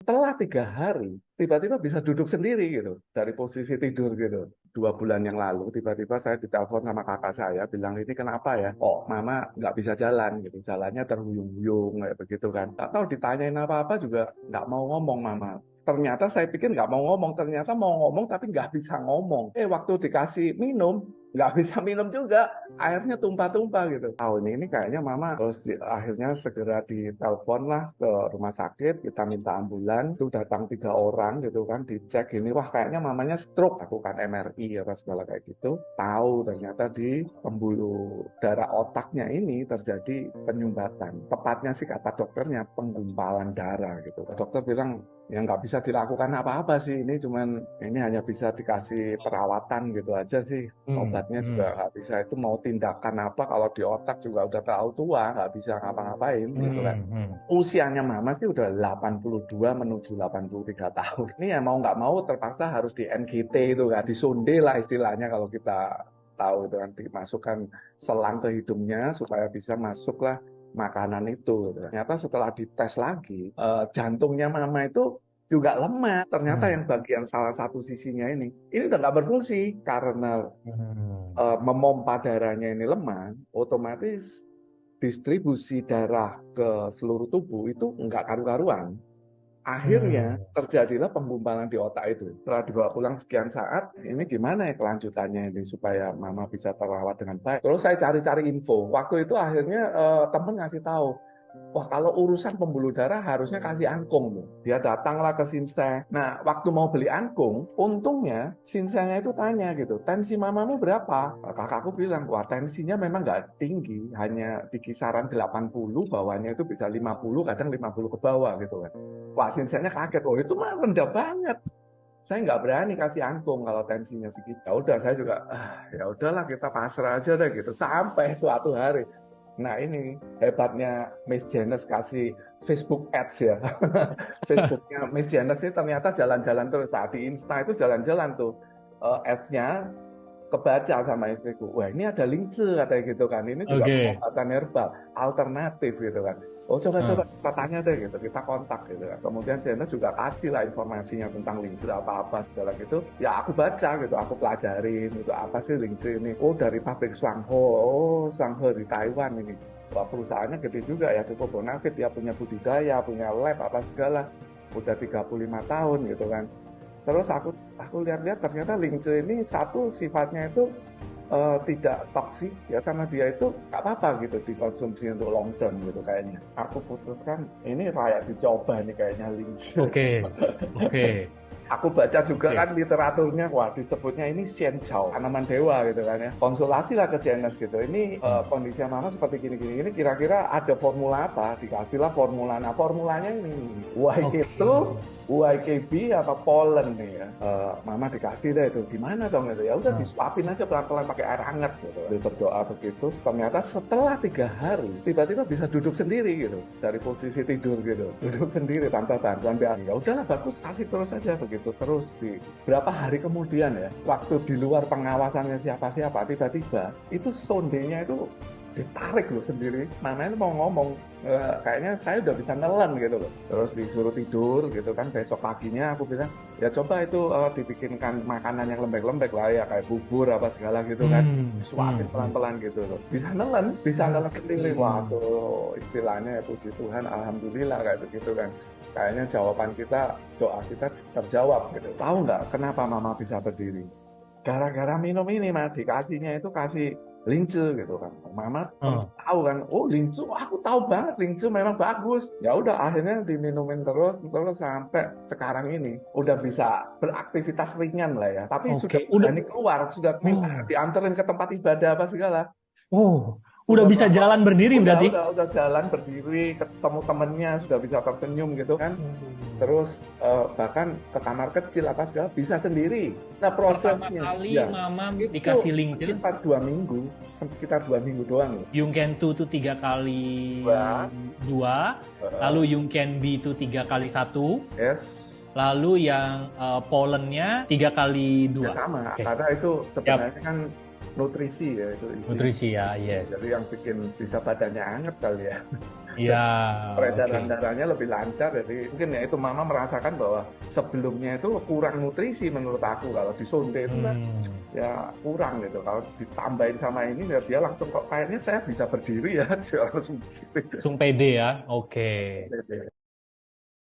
setelah 3 hari, tiba-tiba bisa duduk sendiri gitu, dari posisi tidur gitu. 2 bulan yang lalu, tiba-tiba saya ditelepon sama kakak saya, bilang ini kenapa ya? Oh, mama nggak bisa jalan gitu, jalannya terhuyung-huyung kayak begitu kan. Tak tahu ditanyain apa-apa juga nggak mau ngomong mama. Ternyata saya pikir nggak mau ngomong, ternyata mau ngomong tapi nggak bisa ngomong. Waktu dikasih minum, nggak bisa minum juga, airnya tumpah-tumpah gitu. Tahun ini kayaknya mama terus akhirnya segera ditelepon lah ke rumah sakit, kita minta ambulan, itu datang 3 orang gitu kan, dicek ini, wah kayaknya mamanya stroke, lakukan MRI apa segala kayak gitu, tahu ternyata di pembuluh darah otaknya ini terjadi penyumbatan. Tepatnya sih kata dokternya penggumpalan darah gitu. Dokter bilang ya nggak bisa dilakukan apa-apa sih, ini hanya bisa dikasih perawatan gitu aja sih, obatnya juga nggak bisa, itu mau tindakan apa kalau di otak juga udah terlalu tua, nggak bisa ngapa-ngapain gitu kan. Usianya mama sih udah 82 menuju 83 tahun. Ini ya mau nggak mau terpaksa harus di NGT itu kan, disonde lah istilahnya kalau kita tahu itu kan, dimasukkan selang ke hidungnya supaya bisa masuklah makanan itu. Ternyata setelah dites lagi, jantungnya mama itu juga lemah. Ternyata yang bagian salah satu sisinya ini udah nggak berfungsi karena memompa darahnya ini lemah, otomatis distribusi darah ke seluruh tubuh itu nggak karu-karuan. Akhirnya terjadilah penggumpalan di otak itu. Setelah dibawa pulang sekian saat, ini gimana ya kelanjutannya ini supaya mama bisa terawat dengan baik. Terus saya cari-cari info. Waktu itu akhirnya temen ngasih tahu, wah kalau urusan pembuluh darah harusnya kasih angkung. Dia datanglah ke Sinseng. Nah, waktu mau beli angkung, untungnya Sinsengnya itu tanya gitu, tensi mamamu berapa? Kakakku bilang, wah tensinya memang nggak tinggi, hanya di kisaran 80, bawahnya itu bisa 50, kadang 50 ke bawah gitu kan. Wah, Sinsengnya kaget, oh itu mah rendah banget. Saya nggak berani kasih angkung kalau tensinya segitu. Ya udah, saya juga, ya udahlah kita pasrah aja deh gitu. Sampai suatu hari, nah ini hebatnya Miss Janice kasih Facebook Ads ya. Facebooknya Miss Janice ini ternyata jalan-jalan terus. Saat di Insta itu jalan-jalan tuh ads-nya, kebaca sama istriku. Wah ini ada lince katanya gitu kan. Ini juga pengobatan herbal alternatif gitu kan. Oh coba-coba kita tanya deh gitu, kita kontak gitu kan. Kemudian Janice juga kasih lah informasinya tentang lince apa-apa segala gitu. Ya aku baca gitu, aku pelajarin itu apa sih lince ini. Oh dari pabrik Shuanghe, oh Shuanghe di Taiwan ini. Wah perusahaannya gede juga ya, cukup bonafit, dia punya budidaya, punya lab apa segala. Udah 35 tahun gitu kan. Terus aku lihat-lihat ternyata lince ini satu sifatnya itu tidak toksik ya, sama dia itu nggak apa-apa gitu dikonsumsi untuk long term gitu kayaknya. Aku putuskan ini layak dicoba nih kayaknya lince. Oke. Aku baca juga kan literaturnya, wah disebutnya ini xianqiao, tanaman dewa gitu kan ya. Konsultasi lah ke Janice gitu. Ini kondisi mama seperti gini-gini. Ini kira-kira ada formula apa? Dikasihlah formula. Nah formulanya ini YKB apa pollen nih ya. Mama dikasih deh itu. Gimana dong itu? Ya udah disuapin aja pelan-pelan pakai air hangat gitu. Dia berdoa begitu. Ternyata setelah 3 hari tiba-tiba bisa duduk sendiri gitu, dari posisi tidur gitu. Duduk sendiri tanpa bantuan. Ya udahlah bagus, kasih terus aja begitu. Terus di berapa hari kemudian ya, waktu di luar pengawasannya siapa-siapa, tiba-tiba itu sondenya itu ditarik loh sendiri. Mana itu mau ngomong, kayaknya saya udah bisa nelen gitu loh. Terus disuruh tidur gitu kan. Besok paginya aku bilang, ya coba itu dibikinkan makanan yang lembek-lembek lah ya, kayak bubur apa segala gitu kan. Suapin pelan-pelan gitu loh. Bisa nelen sendiri. Waduh, istilahnya ya puji Tuhan, alhamdulillah kayak begitu kan. Kayaknya jawaban kita, doa kita terjawab gitu. Tahu nggak kenapa mama bisa berdiri? Gara-gara minum ini, Mas. Dikasihnya itu kasih lince gitu kan. Mama tahu kan, oh lince, aku tahu banget lince memang bagus. Ya udah akhirnya diminumin terus sampai sekarang ini udah bisa beraktivitas ringan lah ya. Tapi sudah berani keluar, sudah minta dianterin ke tempat ibadah apa segala. Udah bisa jalan berdiri berarti? Udah jalan berdiri, ketemu temennya, sudah bisa tersenyum gitu kan. Terus bahkan ke kamar kecil apa segala bisa sendiri. Nah prosesnya pertama kali mama dikasih lince sekitar 2 minggu, doang. Yungken 2 itu 3 kali 2, lalu Yungken B itu 3 kali 1. Yes. Lalu yang pollennya 3 kali 2. Ya sama, karena itu sebenarnya kan nutrisi ya itu isi. Nutrisi ya, yes. Jadi yang bikin bisa badannya anget kali ya. Iya, oke. Peredaran darahnya lebih lancar. Jadi mungkin ya itu mama merasakan bahwa sebelumnya itu kurang nutrisi menurut aku. Kalau disonde itu kan Hmm, ya kurang gitu. Kalau ditambahin sama ini ya dia langsung kok kayaknya saya bisa berdiri ya. Dia langsung gitu. langsung pede ya. Oke.